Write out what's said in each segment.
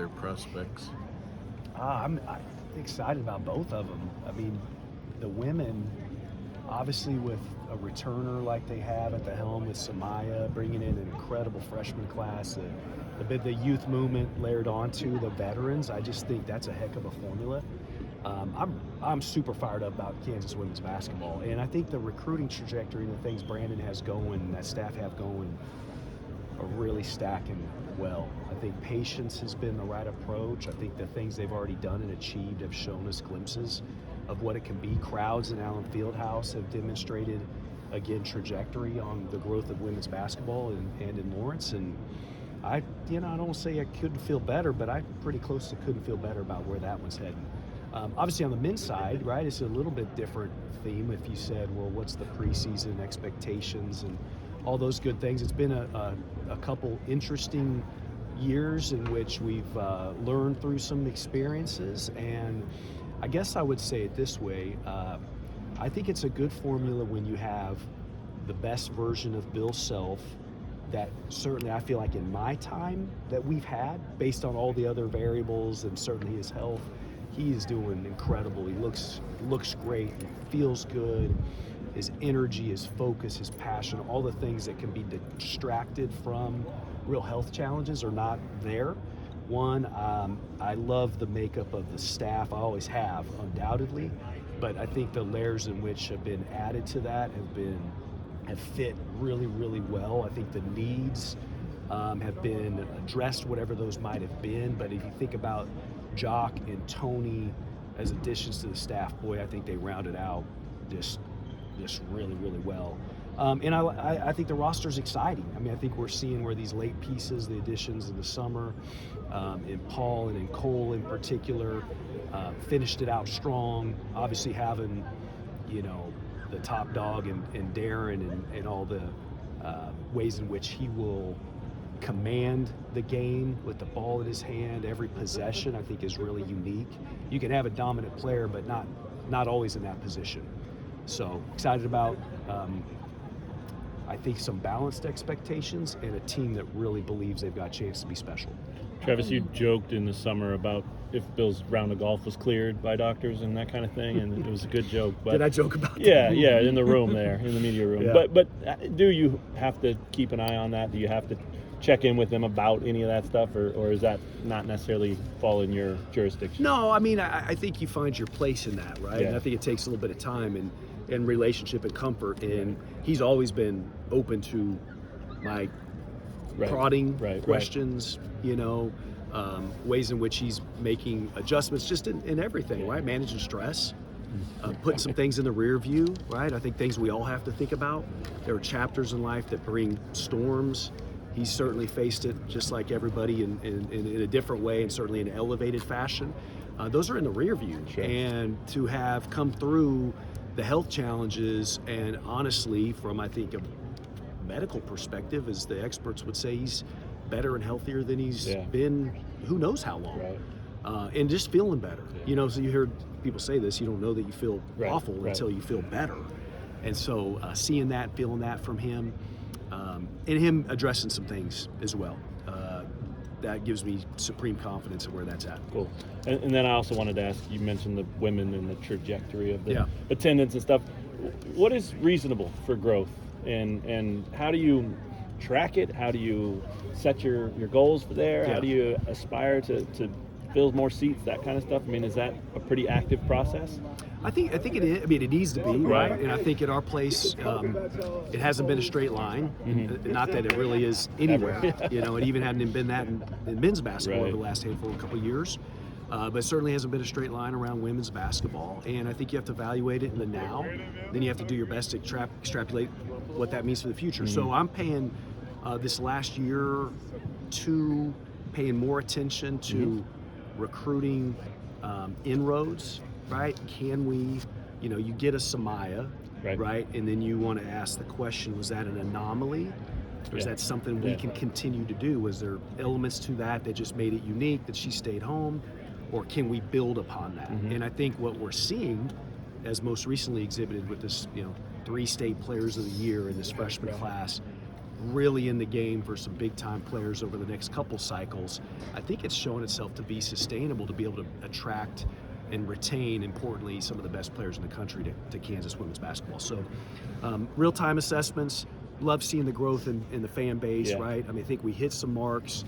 their prospects? I'm excited about both of them. I mean, the women, obviously with a returner like they have at the helm with Samaya, bringing in an incredible freshman class, the youth movement layered onto the veterans, I just think that's a heck of a formula. I'm super fired up about Kansas women's basketball, and I think the recruiting trajectory and the things Brandon has going, and that staff have going, are really stacking well. I think patience has been the right approach. I think the things they've already done and achieved have shown us glimpses of what it can be. Crowds in Allen Fieldhouse have demonstrated, again, trajectory on the growth of women's basketball and in Lawrence. And I don't want to say I couldn't feel better, but I'm pretty close to couldn't feel better about where that one's heading. Obviously on the men's side, right, it's a little bit different theme. If you said, well, what's the preseason expectations and all those good things. It's been a couple interesting years in which we've learned through some experiences, and I guess I would say it this way. I think it's a good formula when you have the best version of Bill Self that certainly I feel like in my time that we've had, based on all the other variables and certainly his health, he is doing incredible. He looks great, he feels good. His energy, his focus, his passion, all the things that can be distracted from real health challenges are not there. One, I love the makeup of the staff. I always have, undoubtedly, but I think the layers in which have been added to that have fit really, really well. I think the needs have been addressed, whatever those might have been. But if you think about Jock and Tony as additions to the staff, boy, I think they rounded out just really, really well. And I think the roster's exciting. I mean, I think we're seeing where these late pieces, the additions in the summer, in Paul and in Cole in particular, finished it out strong. Obviously having, the top dog in Darren and all the ways in which he will command the game with the ball in his hand, every possession, I think is really unique. You can have a dominant player, but not always in that position. So excited about, I think, some balanced expectations and a team that really believes they've got a chance to be special. Travis, you joked in the summer about if Bill's round of golf was cleared by doctors and that kind of thing, and it was a good joke. But did I joke about that? Yeah, in the room there, in the media room. Yeah. But do you have to keep an eye on that? Do you have to check in with them about any of that stuff, or is that not necessarily fall in your jurisdiction? No, I mean, I think you find your place in that, right? Yeah. And I think it takes a little bit of time and relationship and comfort, and he's always been open to my prodding questions, ways in which he's making adjustments just in everything, right? Managing stress, putting some things in the rear view, right? I think things we all have to think about. There are chapters in life that bring storms. He's certainly faced it just like everybody in a different way, and certainly in an elevated fashion. Those are in the rear view. Sure. And to have come through the health challenges, and honestly, from I think a medical perspective, as the experts would say, he's better and healthier than he's been who knows how long. Right. And just feeling better. So you heard people say this, you don't know that you feel awful until you feel better. And so seeing that, feeling that from him, and him addressing some things as well, that gives me supreme confidence in where that's at. Cool. And then I also wanted to ask, you mentioned the women and the trajectory of the Yeah. attendance and stuff. What is reasonable for growth, and how do you track it? How do you set your goals for there? Yeah. How do you aspire to fill more seats, that kind of stuff? I mean, is that a pretty active process? I think it is. I mean, it needs to be, right? And I think at our place, it hasn't been a straight line. Mm-hmm. Not that it really is anywhere. It even hadn't been that in men's basketball over the last couple of years. But it certainly hasn't been a straight line around women's basketball. And I think you have to evaluate it in the now. Then you have to do your best to extrapolate what that means for the future. Mm-hmm. So I'm paying this last year to paying more attention to recruiting inroads. Right? Can we, you get a Samaya, right? And then you want to ask the question, was that an anomaly? Or is that something we can continue to do? Was there elements to that just made it unique, that she stayed home? Or can we build upon that? Mm-hmm. And I think what we're seeing, as most recently exhibited with this, 3 state players of the year in this freshman class, really in the game for some big time players over the next couple cycles, I think it's shown itself to be sustainable to be able to attract and retain, importantly, some of the best players in the country to Kansas women's basketball. So real-time assessments, love seeing the growth in the fan base, right? I mean, I think we hit some marks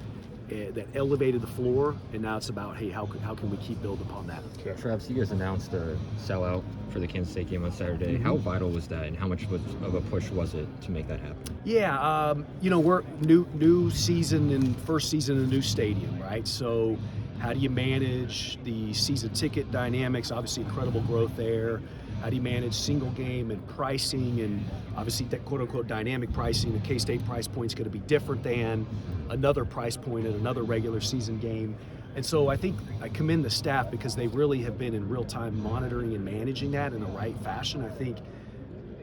that elevated the floor, and now it's about, hey, how can we keep building upon that? Sure. Travis, you guys announced a sellout for the Kansas State game on Saturday. How vital was that, and how much of a push was it to make that happen? Yeah, we're new season and first season in a new stadium, right? So how do you manage the season ticket dynamics? Obviously, incredible growth there. How do you manage single game and pricing, and obviously that quote-unquote dynamic pricing? The K-State price point is going to be different than another price point at another regular season game. And so I think I commend the staff because they really have been in real time monitoring and managing that in the right fashion. I think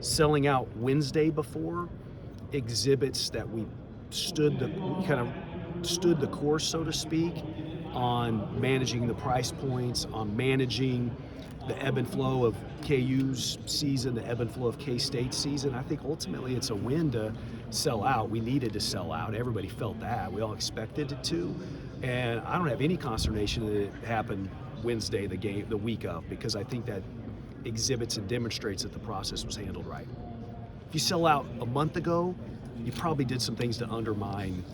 selling out Wednesday before exhibits that we stood the course, so to speak, on managing the price points, on managing the ebb and flow of KU's season, the ebb and flow of K-State's season. I think ultimately it's a win to sell out. We needed to sell out. Everybody felt that. We all expected it to. And I don't have any consternation that it happened Wednesday, the week of, because I think that exhibits and demonstrates that the process was handled right. If you sell out a month ago, you probably did some things to undermine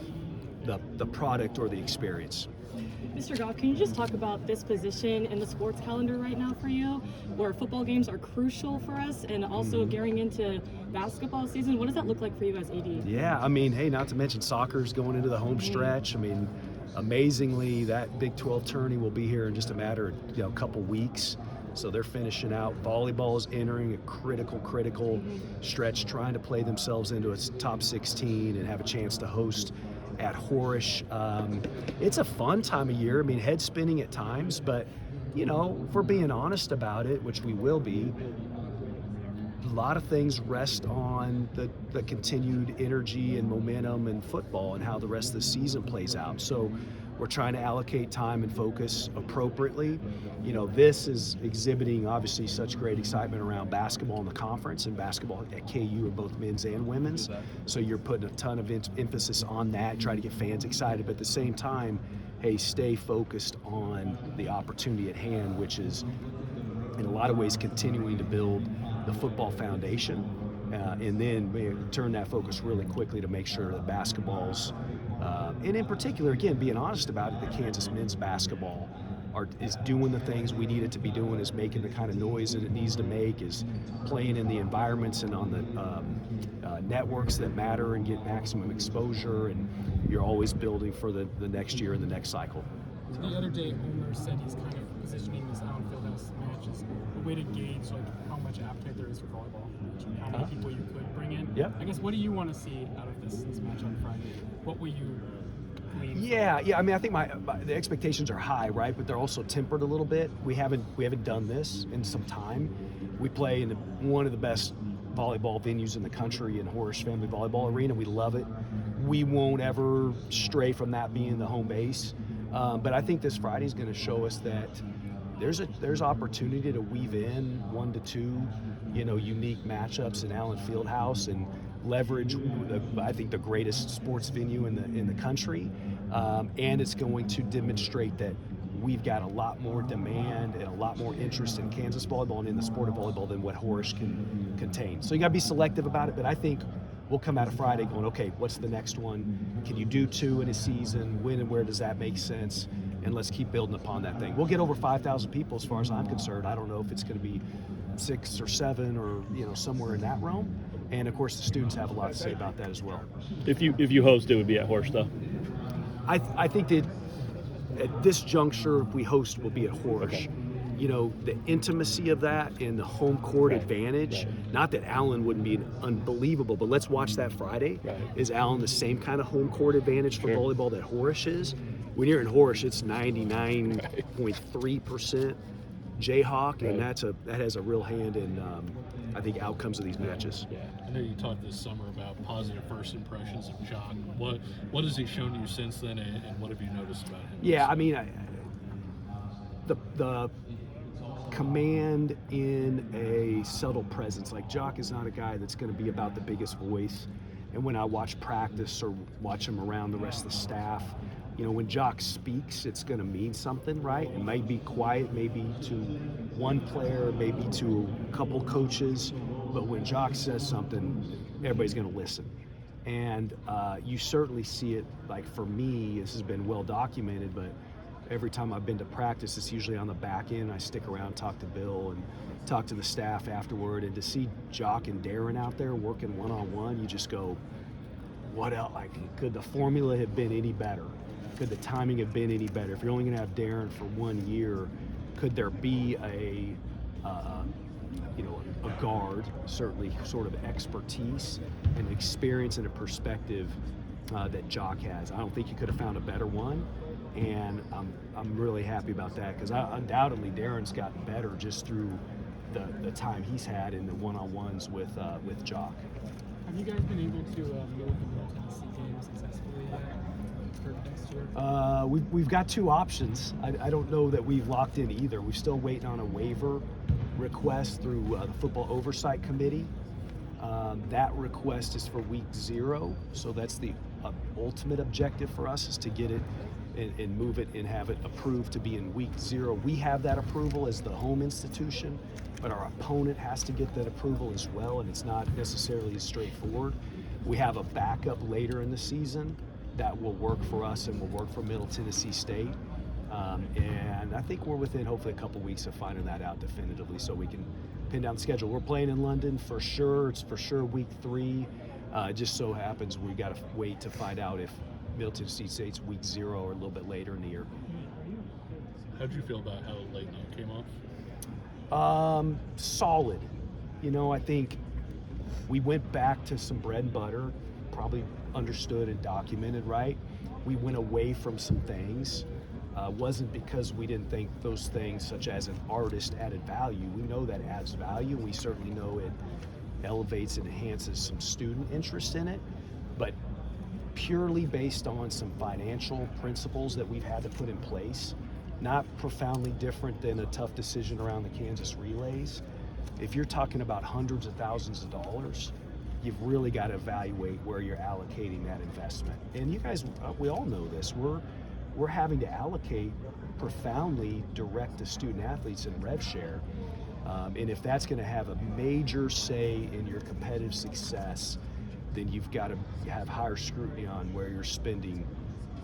the product or the experience. Mr. Goff, can you just talk about this position in the sports calendar right now for you, where football games are crucial for us, and also gearing into basketball season? What does that look like for you as AD? Yeah, I mean, hey, not to mention soccer's going into the home stretch. I mean, amazingly, that Big 12 tourney will be here in just a matter of a couple weeks. So they're finishing out. Volleyball is entering a critical stretch, trying to play themselves into its top 16 and have a chance to host at Horish. It's a fun time of year. I mean, head spinning at times, but if we're being honest about it, which we will be, a lot of things rest on the continued energy and momentum in football and how the rest of the season plays out. So we're trying to allocate time and focus appropriately. This is exhibiting obviously such great excitement around basketball in the conference, and basketball at KU are both men's and women's. So you're putting a ton of emphasis on that, trying to get fans excited, but at the same time, hey, stay focused on the opportunity at hand, which is in a lot of ways continuing to build the football foundation, and then turn that focus really quickly to make sure that basketball's, and in particular, again, being honest about it, the Kansas men's basketball is doing the things we need it to be doing, is making the kind of noise that it needs to make, is playing in the environments and on the networks that matter and get maximum exposure, and you're always building for the next year and the next cycle. The other day, Homer said he's kind of positioning this Allen Fieldhouse match as a way to gauge how much appetite there is for volleyball, how many people you could bring in. Yep. I guess, what do you want to see out of this match on Friday? What will you lean? Yeah. I mean, I think the expectations are high, right? But they're also tempered a little bit. We haven't done this in some time. We play in one of the best volleyball venues in the country in Horish Family Volleyball Arena. We love it. We won't ever stray from that being the home base. But I think this Friday is going to show us that there's opportunity to weave in 1 to 2, unique matchups in Allen Fieldhouse and leverage, I think, the greatest sports venue in the country. And it's going to demonstrate that we've got a lot more demand and a lot more interest in Kansas volleyball and in the sport of volleyball than what Horish can contain. So you got to be selective about it, but I think we'll come out of Friday going, okay, what's the next one? Can you do 2 in a season? When and where does that make sense? And let's keep building upon that thing. We'll get over 5,000 people as far as I'm concerned. I don't know if it's going to be 6 or 7 or somewhere in that realm. And of course, the students have a lot to say about that as well. If you host, it would be at Horish, though. I think that at this juncture, if we host, will be at Horish. The intimacy of that and the home court advantage, not that Allen wouldn't be unbelievable, but let's watch that Friday. Is Allen the same kind of home court advantage for volleyball that Horish is? When you're in Horish, it's 99.3% Jayhawk, and that has a real hand in, I think, outcomes of these matches. I know you talked this summer about positive first impressions of Jock. What has he shown you since then, and what have you noticed about him? Yeah, I mean, the command in a subtle presence. Like, Jock is not a guy that's going to be about the biggest voice And when I watch practice or watch him around the rest of the staff, when Jock speaks, it's going to mean something, right? It may be quiet, maybe to one player, maybe to a couple coaches, but when Jock says something, everybody's going to listen. And you certainly see it, like for me, this has been well documented, but every time I've been to practice, it's usually on the back end. I stick around, talk to Bill, and talk to the staff afterward. And to see Jock and Darren out there working one-on-one, you just go, what else? Like, could the formula have been any better? Could the timing have been any better? If you're only going to have Darren for 1 year, could there be a guard, certainly sort of expertise and experience and a perspective that Jock has? I don't think you could have found a better one, and I'm really happy about that, because undoubtedly Darren's gotten better just through the time he's had in the one-on-ones with Jock. Have you guys been able to move the Middle Tennessee game successfully yet for next year? We've got two options. I don't know that we've locked in either. We're still waiting on a waiver request through the Football Oversight Committee. That request is for week 0, so that's the ultimate objective for us, is to get it and move it and have it approved to be in week 0. We have that approval as the home institution, but our opponent has to get that approval as well, and it's not necessarily as straightforward. We have a backup later in the season that will work for us and will work for Middle Tennessee State. And I think we're within hopefully a couple weeks of finding that out definitively, so we can pin down the schedule. We're playing in London for sure. It's for sure week 3. It just so happens we got to wait to find out if Middle Tennessee State's week 0 or a little bit later in the year. How'd you feel about how late night came off? Solid. I think we went back to some bread and butter, probably understood and documented, right? We went away from some things. Wasn't because we didn't think those things, such as an artist, added value. We know that adds value. We certainly know it elevates and enhances some student interest in it, but purely based on some financial principles that we've had to put in place, not profoundly different than a tough decision around the Kansas relays. If you're talking about hundreds of thousands of dollars, you've really got to evaluate where you're allocating that investment. And you guys, we all know this. We're having to allocate profoundly direct to student athletes in rev share. And if that's going to have a major say in your competitive success, then you've got to have higher scrutiny on where you're spending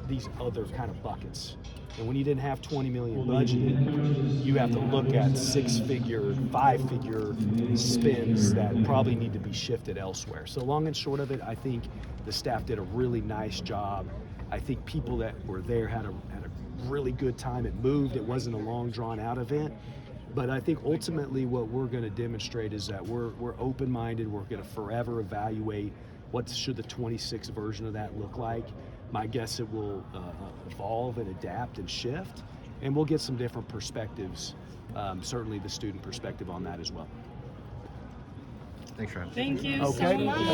these other kind of buckets. And when you didn't have $20 million budgeted, you have to look at 6-figure, 5-figure spends that probably need to be shifted elsewhere. So long and short of it, I think the staff did a really nice job. I think people that were there had a really good time. It moved. It wasn't a long, drawn-out event. But I think ultimately what we're going to demonstrate is that we're open-minded. We're going to forever evaluate what should the 26 version of that look like. My guess it will evolve and adapt and shift, and we'll get some different perspectives, certainly the student perspective on that as well. Thanks, Travis. Thank you Okay. so much. Thanks.